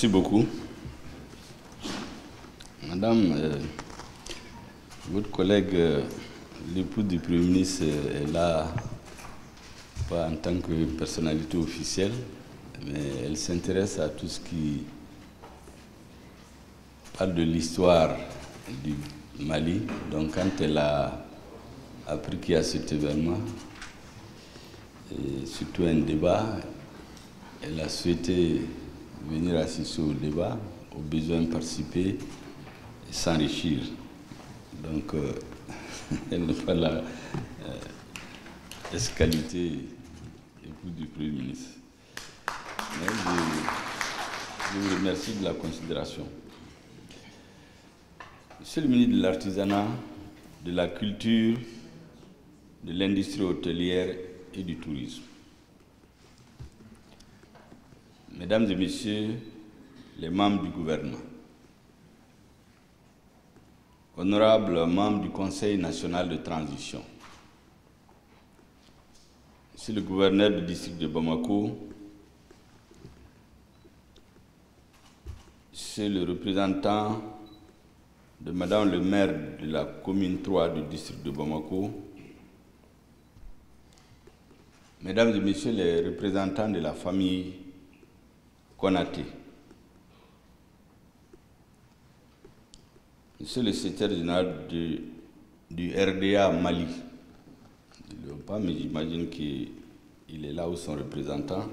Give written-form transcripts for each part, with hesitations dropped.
Merci beaucoup. Madame, votre collègue, l'épouse du Premier ministre, est là, pas en tant que personnalité officielle, mais elle s'intéresse à tout ce qui parle de l'histoire du Mali. Donc quand elle a appris qu'il y a cet événement, et surtout un débat, elle a souhaité venir assister au débat, au besoin de participer et s'enrichir. Donc, elle n'est pas là, escalité épouse du Premier ministre. Mais je vous remercie de la considération. Monsieur le ministre de l'Artisanat, de la Culture, de l'Industrie hôtelière et du Tourisme. Mesdames et Messieurs les membres du gouvernement, honorables membres du Conseil national de transition, Monsieur le gouverneur du district de Bamako, Monsieur le représentant de Madame le maire de la commune 3 du district de Bamako, Mesdames et Messieurs les représentants de la famille Konaté, Monsieur le secrétaire général du RDA Mali, il ne le voit pas, mais j'imagine qu'il est là où son représentant,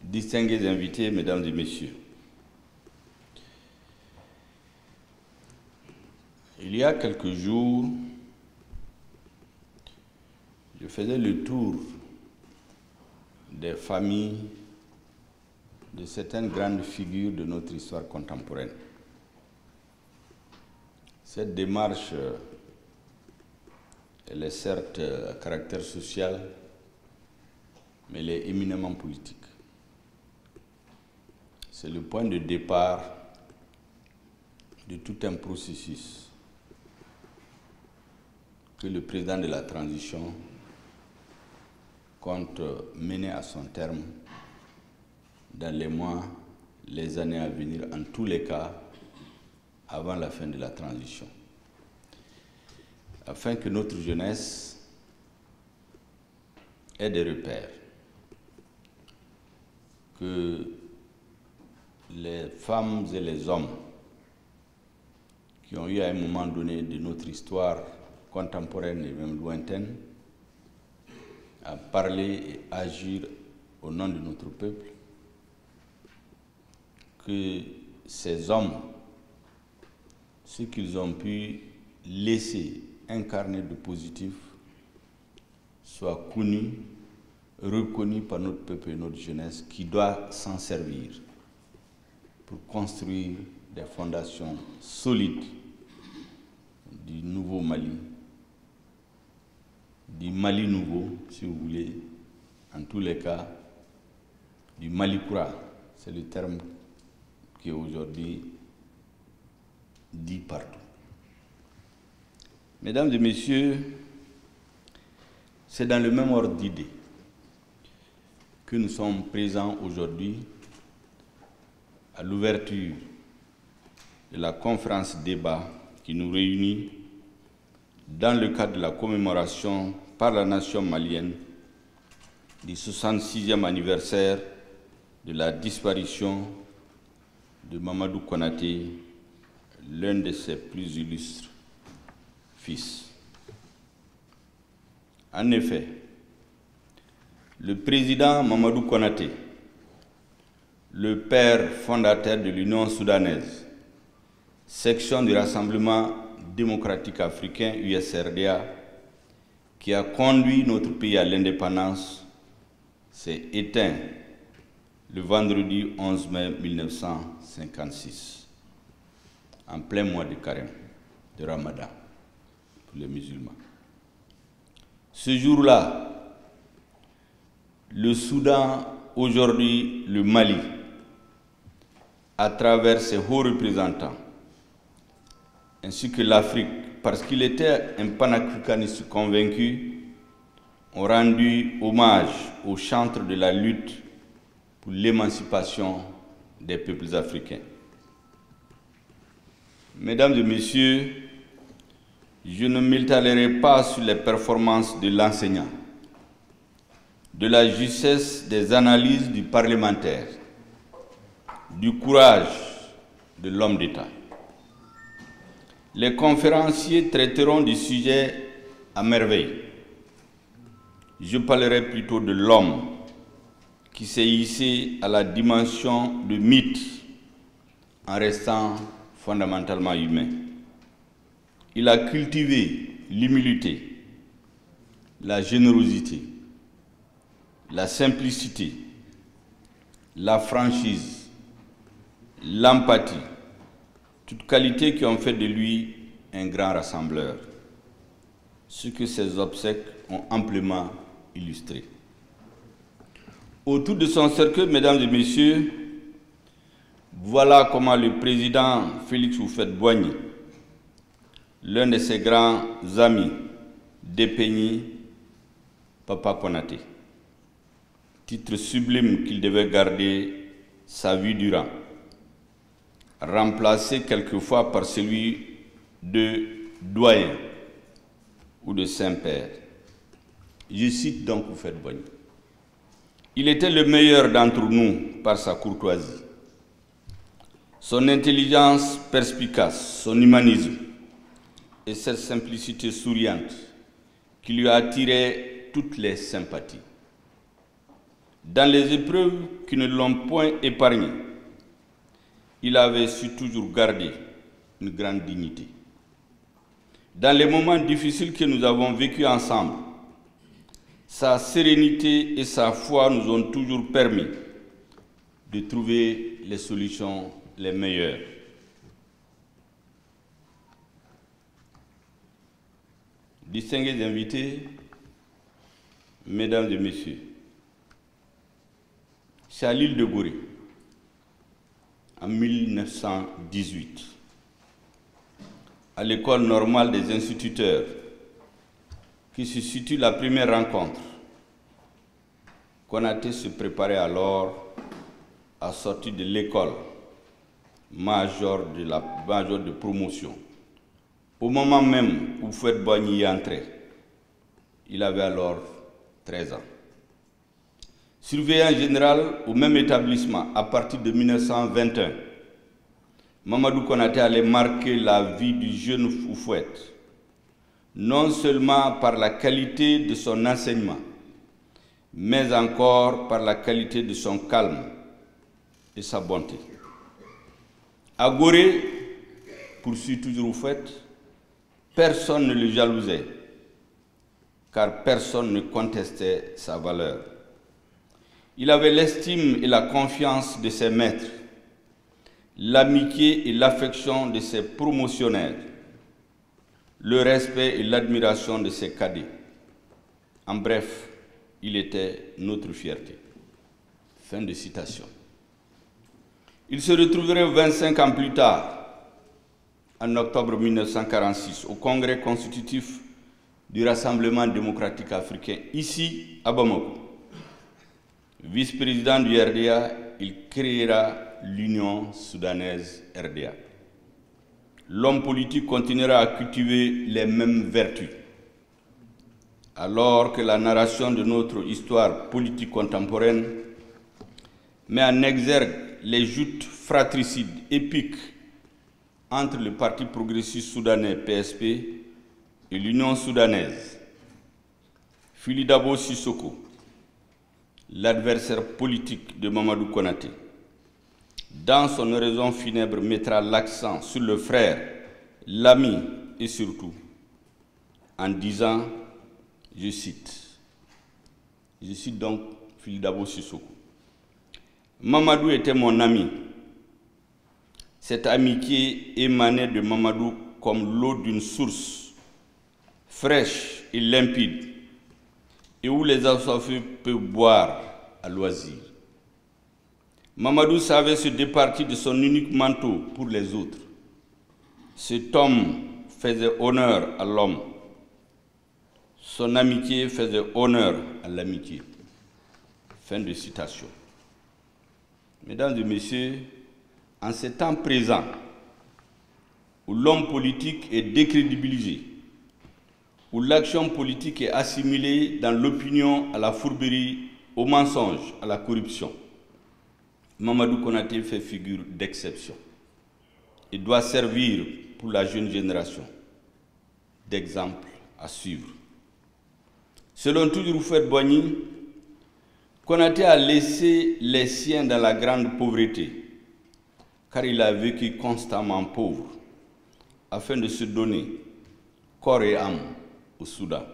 distingués invités, Mesdames et Messieurs. Il y a quelques jours, je faisais le tour des familles de certaines grandes figures de notre histoire contemporaine. Cette démarche, elle est certes à caractère social, mais elle est éminemment politique. C'est le point de départ de tout un processus que le président de la transition compte mener à son terme dans les mois, les années à venir, en tous les cas, avant la fin de la transition. Afin que notre jeunesse ait des repères, que les femmes et les hommes qui ont eu à un moment donné de notre histoire contemporaine et même lointaine à parler et agir au nom de notre peuple, que ces hommes, ce qu'ils ont pu laisser incarner de positif, soient connus, reconnus par notre peuple et notre jeunesse qui doit s'en servir pour construire des fondations solides du nouveau Mali, du Mali nouveau, si vous voulez, en tous les cas, du Mali Koura, c'est le terme qui est aujourd'hui dit partout. Mesdames et Messieurs, c'est dans le même ordre d'idées que nous sommes présents aujourd'hui à l'ouverture de la conférence débat qui nous réunit dans le cadre de la commémoration par la nation malienne du 66e anniversaire de la disparition de Mamadou Konaté, l'un de ses plus illustres fils. En effet, le président Mamadou Konaté, le père fondateur de l'Union soudanaise, section du Rassemblement démocratique africain USRDA, qui a conduit notre pays à l'indépendance, s'est éteint le vendredi 11 mai 1956, en plein mois de carême, de Ramadan, pour les musulmans. Ce jour-là, le Soudan, aujourd'hui le Mali, à travers ses hauts représentants, ainsi que l'Afrique, parce qu'il était un panafricaniste convaincu, ont rendu hommage au chantre de la lutte pour l'émancipation des peuples africains. Mesdames et messieurs, je ne m'étalerai pas sur les performances de l'enseignant, de la justesse des analyses du parlementaire, du courage de l'homme d'État. Les conférenciers traiteront du sujet à merveille. Je parlerai plutôt de l'homme qui s'est hissé à la dimension de mythe en restant fondamentalement humain. Il a cultivé l'humilité, la générosité, la simplicité, la franchise, l'empathie, toutes qualités qui ont fait de lui un grand rassembleur, ce que ses obsèques ont amplement illustré. Autour de son cercueil, mesdames et messieurs, voilà comment le président Félix Houphouët-Boigny, l'un de ses grands amis, dépeignit Papa Konaté, titre sublime qu'il devait garder sa vie durant, remplacé quelquefois par celui de doyen ou de Saint-Père. Je cite donc Houphouët-Boigny. Il était le meilleur d'entre nous par sa courtoisie, son intelligence perspicace, son humanisme et cette simplicité souriante qui lui attirait toutes les sympathies. Dans les épreuves qui ne l'ont point épargné, il avait su toujours garder une grande dignité. Dans les moments difficiles que nous avons vécus ensemble, sa sérénité et sa foi nous ont toujours permis de trouver les solutions les meilleures. Distingués invités, mesdames et messieurs, c'est à l'île de Gorée, en 1918, à l'école normale des instituteurs, qui se situe la première rencontre. Konaté se préparait alors à sortir de l'école major de promotion. Au moment même où Houphouët-Boigny y entrait, il avait alors 13 ans. Surveillant général au même établissement à partir de 1921, Mamadou Konaté allait marquer la vie du jeune Houphouët, non seulement par la qualité de son enseignement, mais encore par la qualité de son calme et sa bonté. À Gorée, poursuit toujours Houphouët, personne ne le jalousait, car personne ne contestait sa valeur. Il avait l'estime et la confiance de ses maîtres, l'amitié et l'affection de ses promotionnaires, le respect et l'admiration de ses cadets. En bref, il était notre fierté. Fin de citation. Il se retrouverait 25 ans plus tard, en octobre 1946, au congrès constitutif du Rassemblement démocratique africain, ici à Bamako. Vice-président du RDA, il créera l'Union soudanaise RDA. L'homme politique continuera à cultiver les mêmes vertus. Alors que la narration de notre histoire politique contemporaine met en exergue les joutes fratricides épiques entre le Parti progressiste soudanais PSP et l'Union soudanaise, Fili Dabo Sissoko, l'adversaire politique de Mamadou Konaté, dans son oraison funèbre, mettra l'accent sur le frère, l'ami et surtout en disant, je cite donc Fili Dabo Sissoko, Mamadou était mon ami. Cette amitié émanait de Mamadou comme l'eau d'une source fraîche et limpide et où les assoiffés peuvent boire à loisir. Mamadou savait se départir de son unique manteau pour les autres. Cet homme faisait honneur à l'homme. Son amitié faisait honneur à l'amitié. Fin de citation. Mesdames et messieurs, en ces temps présents, où l'homme politique est décrédibilisé, où l'action politique est assimilée dans l'opinion à la fourberie, au mensonge, à la corruption, Mamadou Konaté fait figure d'exception et doit servir pour la jeune génération d'exemple à suivre. Selon toujours Houphouët-Boigny, Konaté a laissé les siens dans la grande pauvreté, car il a vécu constamment pauvre, afin de se donner corps et âme au Soudan.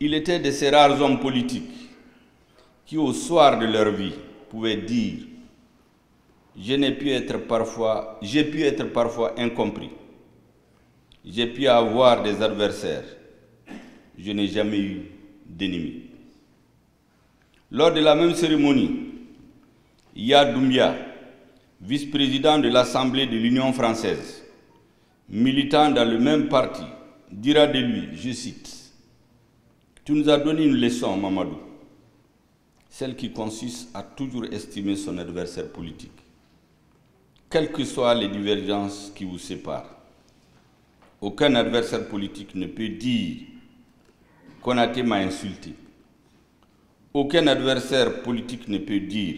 Il était de ces rares hommes politiques qui, au soir de leur vie, pouvaient dire « J'ai pu être parfois incompris, j'ai pu avoir des adversaires, je n'ai jamais eu d'ennemis. » Lors de la même cérémonie, Yad Doumbia, vice-président de l'Assemblée de l'Union française, militant dans le même parti, dira de lui, je cite, « Tu nous as donné une leçon, Mamadou, celle qui consiste à toujours estimer son adversaire politique, quelles que soient les divergences qui vous séparent. Aucun adversaire politique ne peut dire « Konaté m'a insulté ». Aucun adversaire politique ne peut dire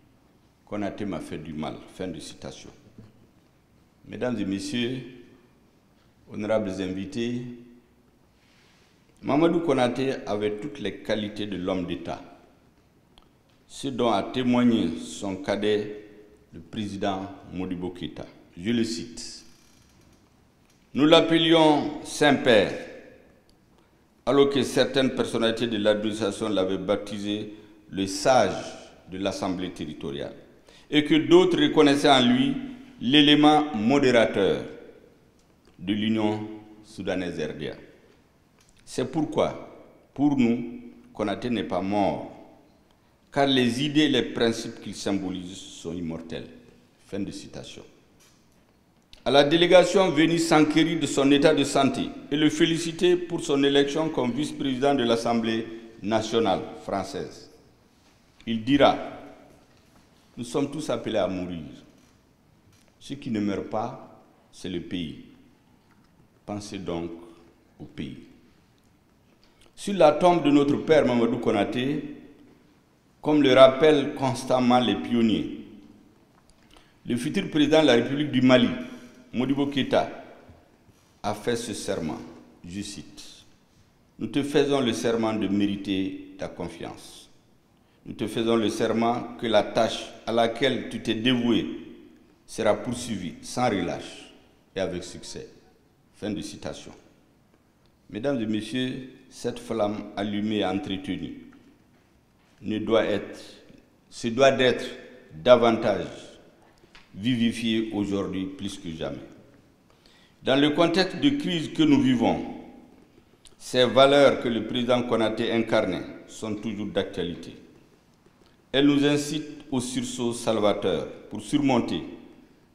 « Konaté m'a fait du mal ». Fin de citation. Mesdames et messieurs, honorables invités, Mamadou Konaté avait toutes les qualités de l'homme d'État, ce dont a témoigné son cadet, le président Modibo Keïta. Je le cite. « Nous l'appelions Saint-Père, alors que certaines personnalités de l'administration l'avaient baptisé le sage de l'Assemblée territoriale, et que d'autres reconnaissaient en lui l'élément modérateur de l'Union soudanaise RDA. C'est pourquoi, pour nous, Konaté n'est pas mort, car les idées et les principes qu'il symbolise sont immortels. » Fin de citation. À la délégation venue s'enquérir de son état de santé et le féliciter pour son élection comme vice-président de l'Assemblée nationale française, il dira « Nous sommes tous appelés à mourir. Ce qui ne meurt pas, c'est le pays. Pensez donc au pays. » Sur la tombe de notre père Mamadou Konaté, comme le rappellent constamment les pionniers, le futur président de la République du Mali, Modibo Keïta, a fait ce serment, je cite, « Nous te faisons le serment de mériter ta confiance. Nous te faisons le serment que la tâche à laquelle tu t'es dévoué sera poursuivie sans relâche et avec succès. » Fin de citation. Mesdames et messieurs, cette flamme allumée et entretenue se doit d'être davantage vivifiée aujourd'hui plus que jamais. Dans le contexte de crise que nous vivons, ces valeurs que le président Konaté incarnait sont toujours d'actualité. Elles nous incitent au sursaut salvateur pour surmonter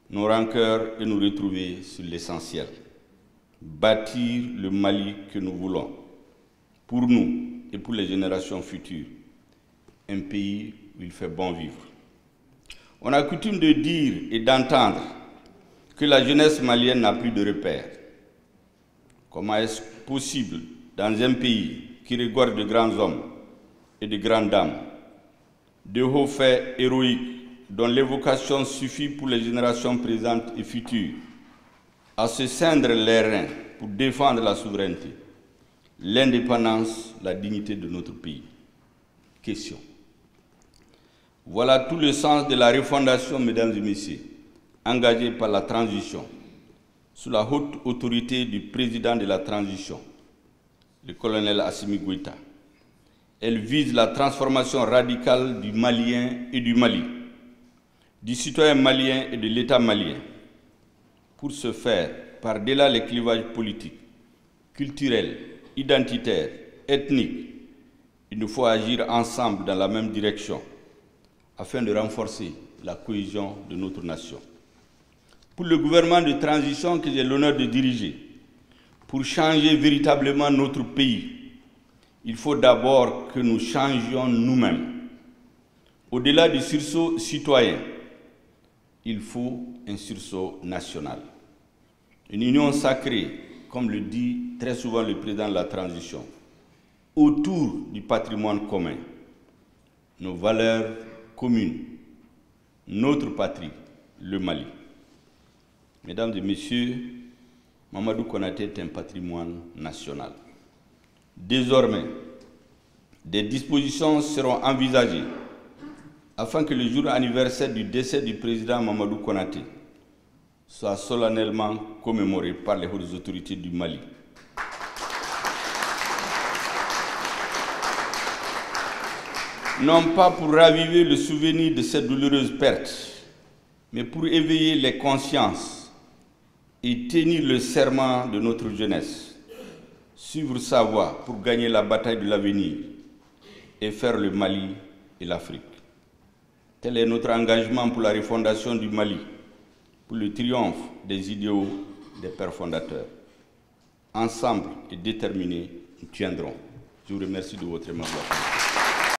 nos rancœurs et nous retrouver sur l'essentiel. Bâtir le Mali que nous voulons, pour nous et pour les générations futures, un pays où il fait bon vivre. On a coutume de dire et d'entendre que la jeunesse malienne n'a plus de repères. Comment est-ce possible dans un pays qui regorge de grands hommes et de grandes dames, de hauts faits héroïques dont l'évocation suffit pour les générations présentes et futures à se ceindre les reins pour défendre la souveraineté, l'indépendance, la dignité de notre pays? Question. Voilà tout le sens de la refondation, mesdames et messieurs, engagée par la transition, sous la haute autorité du président de la transition, le colonel Assimi Goïta. Elle vise la transformation radicale du Malien et du Mali, du citoyen malien et de l'État malien. Pour ce faire, par-delà les clivages politiques, culturels, identitaires, ethniques, il nous faut agir ensemble dans la même direction afin de renforcer la cohésion de notre nation. Pour le gouvernement de transition que j'ai l'honneur de diriger, pour changer véritablement notre pays, il faut d'abord que nous changions nous-mêmes. Au-delà du sursaut citoyen, il faut un sursaut national. Une union sacrée, comme le dit très souvent le président de la transition, autour du patrimoine commun, nos valeurs communes, notre patrie, le Mali. Mesdames et messieurs, Mamadou Konaté est un patrimoine national. Désormais, des dispositions seront envisagées afin que le jour anniversaire du décès du président Mamadou Konaté soit solennellement commémoré par les hautes autorités du Mali. Non pas pour raviver le souvenir de cette douloureuse perte, mais pour éveiller les consciences et tenir le serment de notre jeunesse, suivre sa voie pour gagner la bataille de l'avenir et faire le Mali et l'Afrique. Tel est notre engagement pour la refondation du Mali, pour le triomphe des idéaux des pères fondateurs. Ensemble et déterminés, nous tiendrons. Je vous remercie de votre aimable attention.